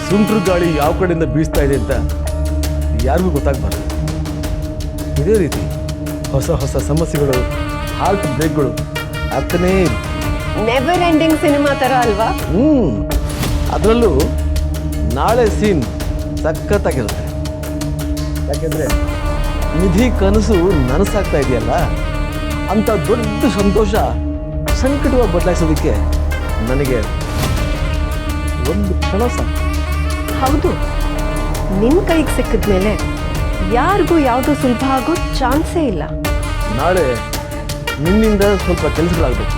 ಸುಂಟ್ರು ಗಾಳಿ ಯಾವ ಕಡೆಯಿಂದ ಬೀಸ್ತಾ ಇದೆ ಅಂತ ಯಾರಿಗೂ ಗೊತ್ತಾಗಬಾರ್ದು. ಇದೇ ರೀತಿ ಹೊಸ ಹೊಸ ಸಮಸ್ಯೆಗಳು, ಹಾರ್ಟ್ ಬ್ರೇಕ್ಗಳು ಆಗ್ತಾನೇ ನೆವರ್ ಎಂಡಿಂಗ್ ಸಿನಿಮಾ ಥರ ಅಲ್ವಾ? ಅದರಲ್ಲೂ ನಾಳೆ ಸೀನ್ ಸಖತ್ತಾಗಿರುತ್ತೆ. ಯಾಕೆಂದರೆ ನಿಧಿ ಕನಸು ನನಸಾಗ್ತಾ ಇದೆಯಲ್ಲ, ಅಂಥ ದೊಡ್ಡ ಸಂತೋಷ ಸಂಕಟವಾಗಿ ಬದಲಾಯಿಸೋದಕ್ಕೆ ನನಗೆ ಒಂದು ಕ್ಷಣ ಸಾಕು. ಹೌದು, ನಿನ್ನ ಕೈಗೆ ಸಿಕ್ಕಿದ್ಮೇಲೆ ಯಾರಿಗೂ ಯಾವುದು ಸುಲಭ ಆಗೋ ಚಾನ್ಸೇ ಇಲ್ಲ. ನಾಳೆ ನಿನ್ನಿಂದ ಸ್ವಲ್ಪ ಕೆಲಸಗಳಾಗಬೇಕು.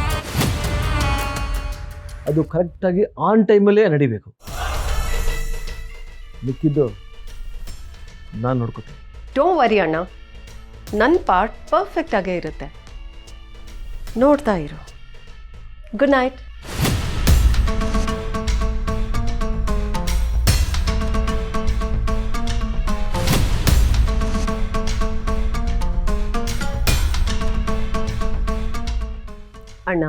ಅದು ಕರೆಕ್ಟಾಗಿ ಆನ್ ಟೈಮಲ್ಲೇ ನಡಿಬೇಕು. ಮಿಕ್ಕಿದ್ದು ನಾನು ನೋಡ್ಕೋತೀನಿ. ಡೋಂಟ್ ವರಿ ಅಣ್ಣ, ನನ್ನ ಪಾರ್ಟ್ ಪರ್ಫೆಕ್ಟ್ ಆಗೇ ಇರುತ್ತೆ. ನೋಡ್ತಾ ಇರು. Good night. ಅಣ್ಣ,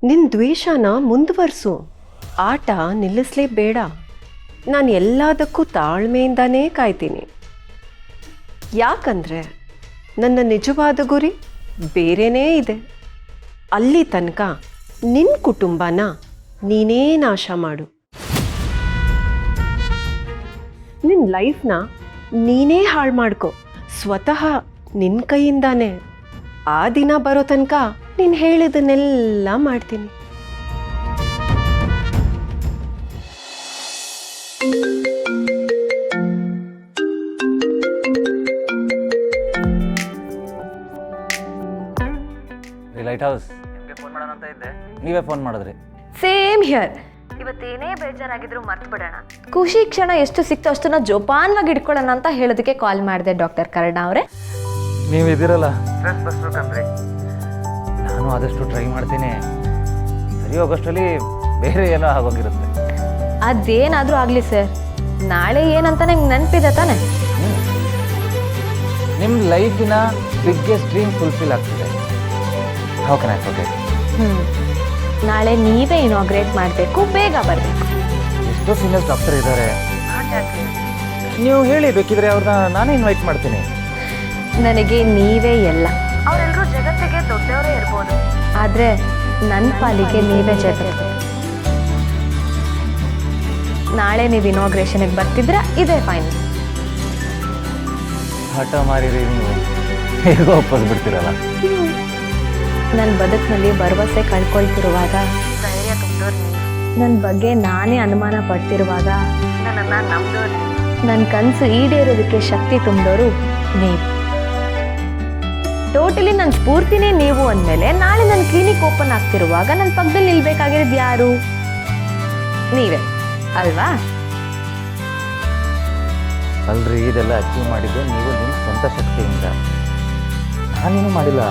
ನಿನ್ನ ದ್ವೇಷನ ಮುಂದುವರಿಸು. ಆಟ ನಿಲ್ಲಿಸಲೇಬೇಡ. ನಾನು ಎಲ್ಲದಕ್ಕೂ ತಾಳ್ಮೆಯಿಂದಾನೇ ಕಾಯ್ತೀನಿ. ಯಾಕಂದರೆ ನನ್ನ ನಿಜವಾದ ಗುರಿ ಬೇರೆನೇ ಇದೆ. ಅಲ್ಲಿ ತನಕ ನಿನ್ನ ಕುಟುಂಬನ ನೀನೇ ನಾಶ ಮಾಡು. ನಿನ್ನ ಲೈಫ್ನ ನೀನೇ ಹಾಳು ಮಾಡ್ಕೊ, ಸ್ವತಃ ನಿನ್ನ ಕೈಯಿಂದಾನೇ. ಆ ದಿನ ಬರೋ ತನಕ ನೀನು ಹೇಳಿದ್ದನ್ನೆಲ್ಲ ಮಾಡ್ತೀನಿ. ಲೈಟ್ ಹೌಸ್ ನಿಮಗೆ ಫೋನ್ ಮಾಡೋಣ ಅಂತ ಇದ್ದೆ, ನೀವೇ ಫೋನ್ ಮಾಡಿದ್ರಿ. Same here. ಇವತ್ತೇನೇ ಬೇಜಾರಾಗಿದ್ರು ಮರ್ತು ಬಿಡೋಣ, ಖುಷಿ ಕ್ಷಣ ಎಷ್ಟು ಸಿಕ್ತೋ ಅಷ್ಟನ್ನ ಜೋಪಾನವಾಗಿ ಇಟ್ಕೊಳ್ಳೋಣ ಅಂತ ಹೇಳೋದಕ್ಕೆ ಕಾಲ್ ಮಾಡಿದೆ ಡಾಕ್ಟರ್ ಕರ್ಣ ಅವರೇ. ನೀವು ಇದ್ದೀರಲ್ಲ, ಸ್ಟ್ರೆಸ್ ಬಸ್ಬೇಕಂದ್ರಿ. ನಾನು ಆದಷ್ಟು ಟ್ರೈ ಮಾಡ್ತೀನಿ. ಸರಿ ಹೋಗೋಷ್ಟರಲ್ಲಿ ಬೇರೆ ಏನೋ ಆಗೋಗಿರುತ್ತೆ. ಅದೇನಾದರೂ ಆಗಲಿ ಸರ್, ನಾಳೆ ಏನಂತ ನಿಮ್ಗೆ ನೆನಪಿದೆ ತಾನೆ? ನಿಮ್ಮ ಲೈಫಿನ ಬಿಗ್ಗೆಸ್ಟ್ ಡ್ರೀಮ್ ಫುಲ್ಫಿಲ್ ಆಗ್ತಿದೆ. How can I forget? ನಾಳೆ ನೀವೇ ಇನಾಗ್ರೇಟ್ ಮಾಡಬೇಕು, ಬೇಗ ಬರಬೇಕು. ಎಷ್ಟೋ ಸೀನಿಯರ್ ಡಾಕ್ಟರ್ ಇದ್ದಾರೆ, ನೀವು ಹೇಳಿ, ಬೇಕಿದ್ರೆ ಅವ್ರನ್ನ ನಾನೇ ಇನ್ವೈಟ್ ಮಾಡ್ತೀನಿ. ನನಗೆ ನೀವೇ ಎಲ್ಲ. ಅವರೆಲ್ಲರೂ ಜಗತ್ತಿಗೆ ದೊಡ್ಡವರೇ ಇರ್ಬೋದು, ಆದರೆ ನನ್ನ ಪಾಲಿಗೆ ನೀವೇ ಜಗತ್ತು. ನಾಳೆ ನೀವು ಇನಾಗ್ರೇಷನ್ಗೆ ಬರ್ತಿದ್ರೆ ಇದೇ ಫೈನ್. ಹಠ ಮಾರಿರಿ ನೀವು, ಹೇಗೋ ವಾಪಸ್ ಬಿಡ್ತೀರಲ್ಲ. ನನ್ನ ಬದುಕಿನಲ್ಲಿ ಭರವಸೆ ಕಳ್ಕೊಳ್ತಿರುವಾಗ ಧೈರ್ಯ ತುಂಬಿದೋರು ನೀವು. ನನ್ನ ಬಗ್ಗೆ ನಾನೇ ಅನುಮಾನ ಪಡ್ತಿರುವಾಗ ನನ್ನನ್ನು ನಂಬಿದೋರು. ನನ್ನ ಕನಸು ಈಡೇರೋದಕ್ಕೆ ಶಕ್ತಿ ತುಂಬಿದವರು ನೀವು. ಟೋಟಲಿ ನನ್ನ ಸ್ಫೂರ್ತಿನೇ ನೀವು ಅಂದಮೇಲೆ ನಾಳೆ ನನ್ನ ಕ್ಲಿನಿಕ್ ಓಪನ್ ಆಗ್ತಿರುವಾಗ ನನ್ನ ಪಕ್ಕದಲ್ಲಿ ನಿಲ್ಬೇಕಾಗಿರೋದು ಯಾರು? ನೀವೇ ಅಲ್ವಾ? ಅಲ್ರಿ, ಇದೆಲ್ಲ ಅಚೀವ್ ಮಾಡಿದ್ದು ನೀವು ನಿಮ್ಮ ಸ್ವಂತ ಶಕ್ತಿಯಿಂದ, ನಾನೇನು ಮಾಡಿಲ್ಲ.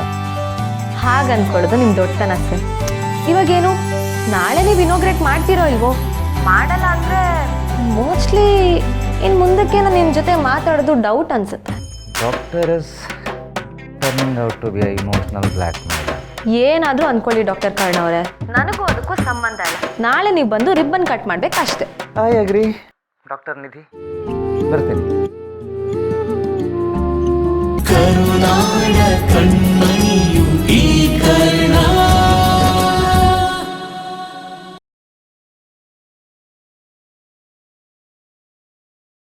ಹಾಗೆ ಅಂದ್ಕೊಳ್ಳೋದು ನಿಮ್ಮ ದೊಡ್ಡತನ ಸರ್. ಇವಾಗೇನು, ನಾಳೆ ನೀವು ಇನಾಗ್ರೇಟ್ ಮಾಡ್ತಿರೋ ಇಲ್ವೋ? ಮಾಡಲ್ಲ ಅಂದರೆ ಮೋಸ್ಟ್ಲಿ ಇನ್ನು ಮುಂದಕ್ಕೆ ನಾನು ನಿಮ್ಮ ಜೊತೆ ಮಾತಾಡೋದು ಡೌಟ್ ಅನ್ಸುತ್ತೆ. Doctor is turning out to be emotional blackmail. ಏನಾದರೂ ಅಂದ್ಕೊಳ್ಳಿ ಡಾಕ್ಟರ್ ಕರ್ಣ ಅವರೇ, ನನಗೂ ಅದಕ್ಕೂ ಸಂಬಂಧ ಇಲ್ಲ. ನಾಳೆ ನೀವು ಬಂದು ರಿಬ್ಬನ್ ಕಟ್ ಮಾಡಬೇಕಷ್ಟೇ. ಐ ಅಗ್ರಿ ಡಾಕ್ಟರ್ ನಿಧಿ, ಬರ್ತೀನಿ. ಕರುನಾಡ ಕಣ್ಮಣಿಯು ಈ ಕರ್ನಾಟಕ.